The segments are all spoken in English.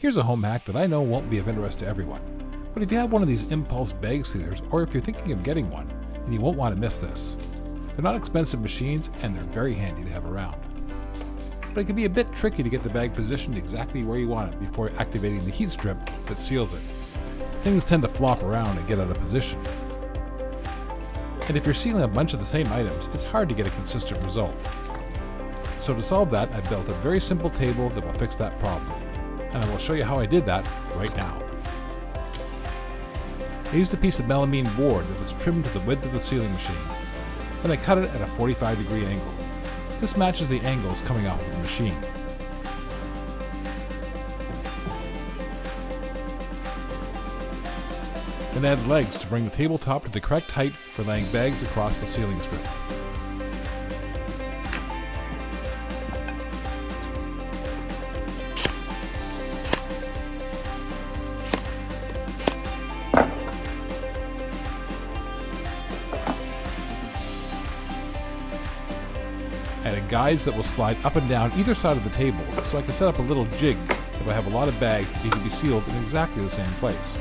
Here's a home hack that I know won't be of interest to everyone, but if you have one of these impulse bag sealers, or if you're thinking of getting one, then you won't want to miss this. They're not expensive machines and they're very handy to have around. But it can be a bit tricky to get the bag positioned exactly where you want it before activating the heat strip that seals it. Things tend to flop around and get out of position. And if you're sealing a bunch of the same items, it's hard to get a consistent result. So to solve that, I built a very simple table that will fix that problem. And I will show you how I did that right now. I used a piece of melamine board that was trimmed to the width of the sealing machine. Then I cut it at a 45-degree angle. This matches the angles coming off of the machine. Then add legs to bring the tabletop to the correct height for laying bags across the sealing strip. Added guides that will slide up and down either side of the table, so I can set up a little jig if I have a lot of bags that need to be sealed in exactly the same place.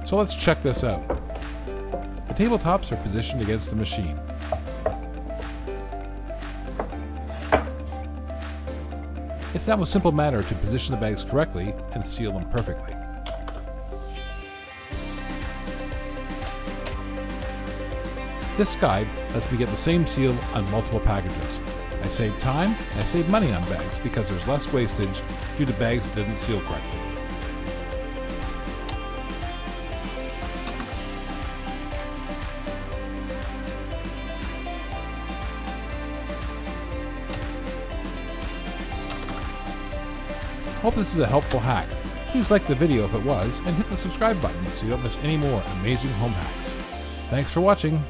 So let's check this out. The tabletops are positioned against the machine. It's now a simple matter to position the bags correctly and seal them perfectly. This guide lets me get the same seal on multiple packages. I save time and I save money on bags because there's less wastage due to bags that didn't seal correctly. Hope this is a helpful hack. Please like the video if it was, and hit the subscribe button so you don't miss any more amazing home hacks. Thanks for watching.